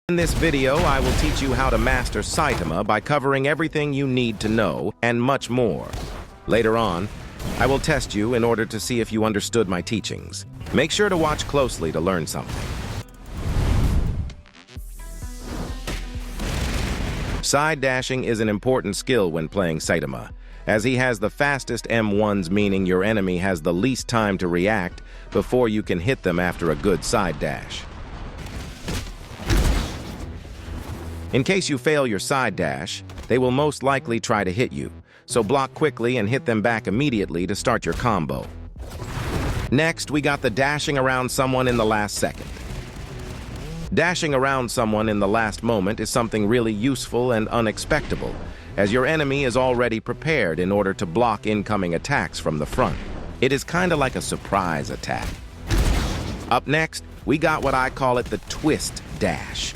In this video, I will teach you how to master Saitama by covering everything you need to know and much more. Later on, I will test you in order to see if you understood my teachings. Make sure to watch closely to learn something. Side dashing is an important skill when playing Saitama, as he has the fastest M1s, meaning your enemy has the least time to react before you can hit them after a good side dash. In case you fail your side dash, they will most likely try to hit you, so block quickly and hit them back immediately to start your combo. Next, we got the dashing around someone in the last second. Dashing around someone in the last moment is something really useful and unexpected, as your enemy is already prepared in order to block incoming attacks from the front. It is kind of like a surprise attack. Up next, we got what I call it the twist dash.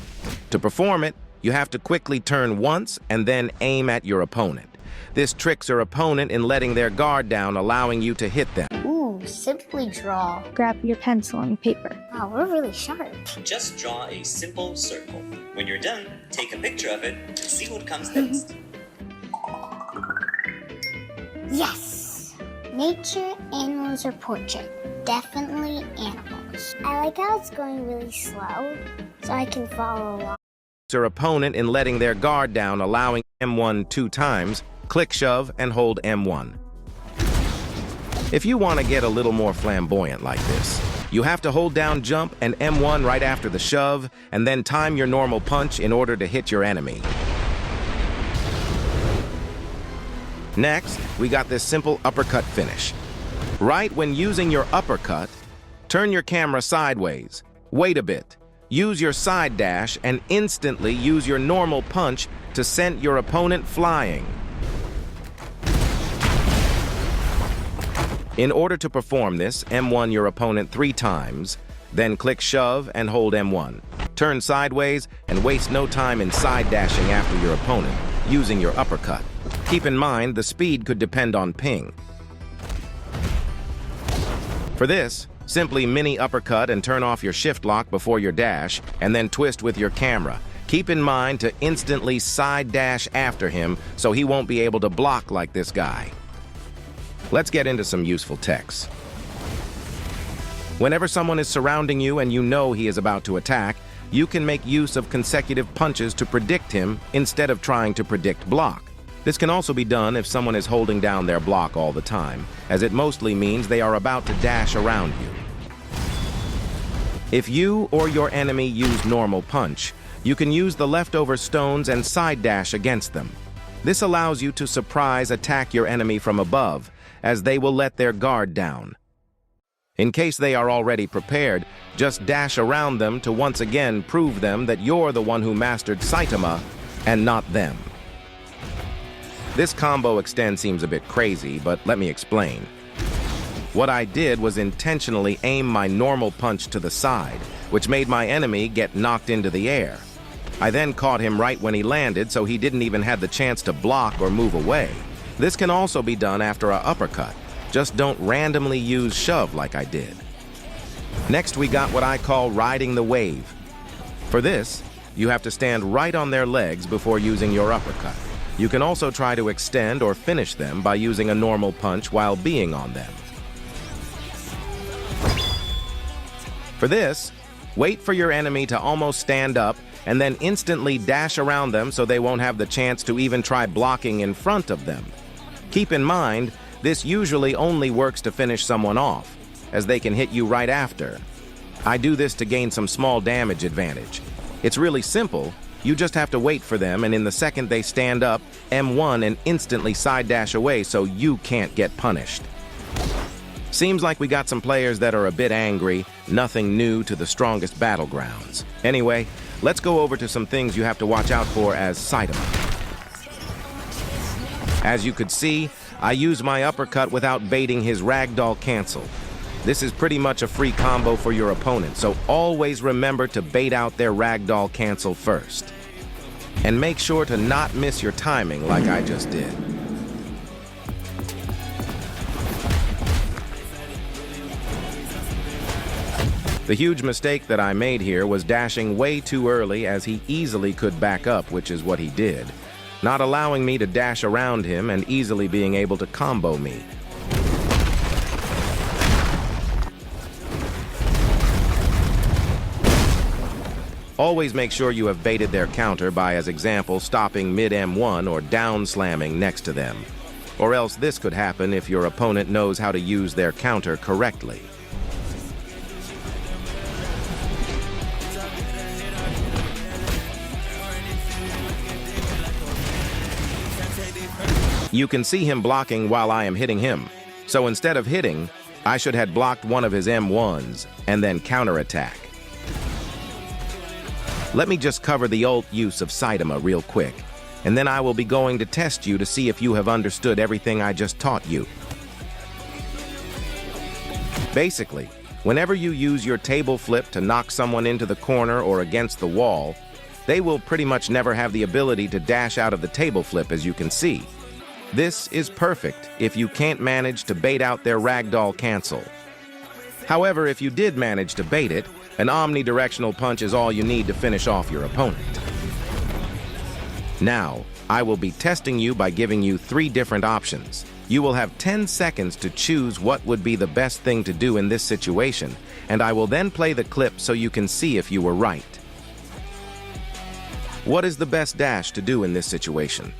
To perform it, you have to quickly turn once and then aim at your opponent. This tricks your opponent in letting their guard down, allowing you to hit them. Ooh, simply draw. Grab your pencil and paper. Wow, we're really sharp. Just draw a simple circle. When you're done, take a picture of it and see what comes next. Yes! Nature, animals, or portrait. Definitely animals. I like how it's going really slow, so I can follow along. Your opponent in letting their guard down, allowing M1 2 times, click shove and hold M1. If you want to get a little more flamboyant like this, you have to hold down jump and M1 right after the shove, and then time your normal punch in order to hit your enemy. Next, we got this simple uppercut finish. Right when using your uppercut, turn your camera sideways, wait a bit, use your side dash, and instantly use your normal punch to send your opponent flying. In order to perform this, M1 your opponent 3 times, then click shove and hold M1. Turn sideways and waste no time in side dashing after your opponent, using your uppercut. Keep in mind, the speed could depend on ping. For this, simply mini uppercut and turn off your shift lock before your dash, and then twist with your camera. Keep in mind to instantly side dash after him so he won't be able to block like this guy. Let's get into some useful techs. Whenever someone is surrounding you and you know he is about to attack, you can make use of consecutive punches to predict him instead of trying to predict block. This can also be done if someone is holding down their block all the time, as it mostly means they are about to dash around you. If you or your enemy use normal punch, you can use the leftover stones and side dash against them. This allows you to surprise attack your enemy from above, as they will let their guard down. In case they are already prepared, just dash around them to once again prove them that you're the one who mastered Saitama and not them. This combo extend seems a bit crazy, but let me explain. What I did was intentionally aim my normal punch to the side, which made my enemy get knocked into the air. I then caught him right when he landed, so he didn't even have the chance to block or move away. This can also be done after an uppercut. Just don't randomly use shove like I did. Next, we got what I call riding the wave. For this, you have to stand right on their legs before using your uppercut. You can also try to extend or finish them by using a normal punch while being on them. For this, wait for your enemy to almost stand up and then instantly dash around them so they won't have the chance to even try blocking in front of them. Keep in mind, this usually only works to finish someone off, as they can hit you right after. I do this to gain some small damage advantage. It's really simple. You just have to wait for them, and in the second they stand up, M1 and instantly side dash away so you can't get punished. Seems like we got some players that are a bit angry, nothing new to the strongest battlegrounds. Anyway, let's go over to some things you have to watch out for as Saitama. As you could see, I use my uppercut without baiting his ragdoll cancel. This is pretty much a free combo for your opponent, so always remember to bait out their ragdoll cancel first. And make sure to not miss your timing like I just did. The huge mistake that I made here was dashing way too early, as he easily could back up, which is what he did, not allowing me to dash around him and easily being able to combo me. Always make sure you have baited their counter by, as example, stopping mid M1 or down slamming next to them. Or else this could happen if your opponent knows how to use their counter correctly. You can see him blocking while I am hitting him. So instead of hitting, I should have blocked one of his M1s and then counterattack. Let me just cover the ult use of Saitama real quick, and then I will be going to test you to see if you have understood everything I just taught you. Basically, whenever you use your table flip to knock someone into the corner or against the wall, they will pretty much never have the ability to dash out of the table flip, as you can see. This is perfect if you can't manage to bait out their ragdoll cancel. However, if you did manage to bait it, an omnidirectional punch is all you need to finish off your opponent. Now, I will be testing you by giving you 3 different options. You will have 10 seconds to choose what would be the best thing to do in this situation, and I will then play the clip so you can see if you were right. What is the best dash to do in this situation?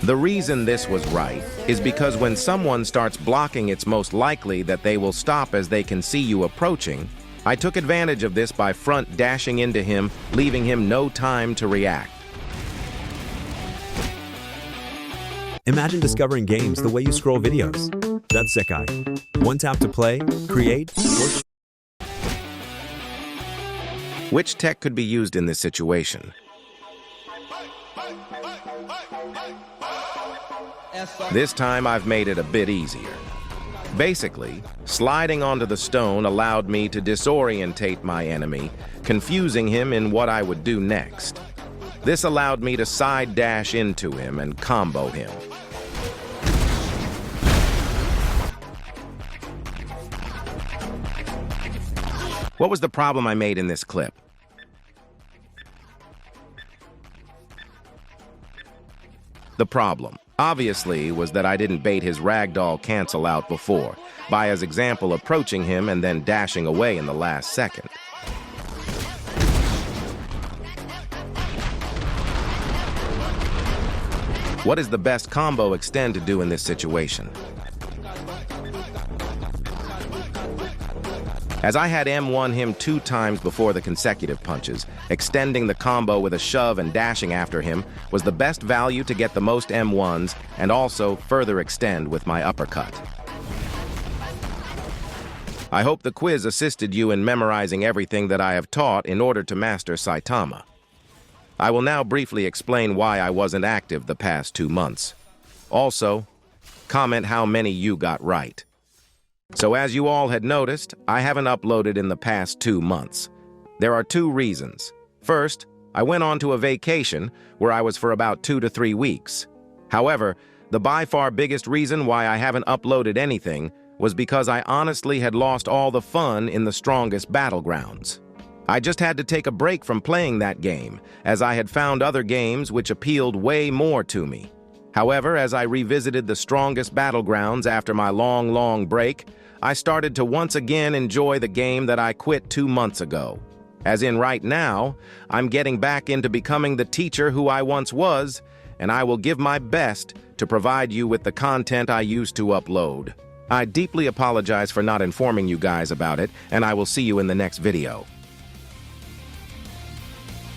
The reason this was right is because when someone starts blocking, it's most likely that they will stop as they can see you approaching. I took advantage of this by front dashing into him, leaving him no time to react. Imagine discovering games the way you scroll videos. That's Sekai. One tap to play, create, or... Which tech could be used in this situation? This time I've made it a bit easier. Basically, sliding onto the stone allowed me to disorientate my enemy, confusing him in what I would do next. This allowed me to side dash into him and combo him. What was the problem I made in this clip? The problem, obviously, was that I didn't bait his ragdoll cancel out before, by as example approaching him and then dashing away in the last second. What is the best combo extend to do in this situation? As I had M1 him 2 times before the consecutive punches, extending the combo with a shove and dashing after him was the best value to get the most M1s and also further extend with my uppercut. I hope the quiz assisted you in memorizing everything that I have taught in order to master Saitama. I will now briefly explain why I wasn't active the past 2 months. Also, comment how many you got right. So as you all had noticed, I haven't uploaded in the past 2 months. There are 2 reasons. First, I went on to a vacation where I was for about 2 to 3 weeks. However, the by far biggest reason why I haven't uploaded anything was because I honestly had lost all the fun in the strongest battlegrounds. I just had to take a break from playing that game, as I had found other games which appealed way more to me. However, as I revisited the strongest battlegrounds after my long break, I started to once again enjoy the game that I quit 2 months ago. As in right now, I'm getting back into becoming the teacher who I once was, and I will give my best to provide you with the content I used to upload. I deeply apologize for not informing you guys about it, and I will see you in the next video.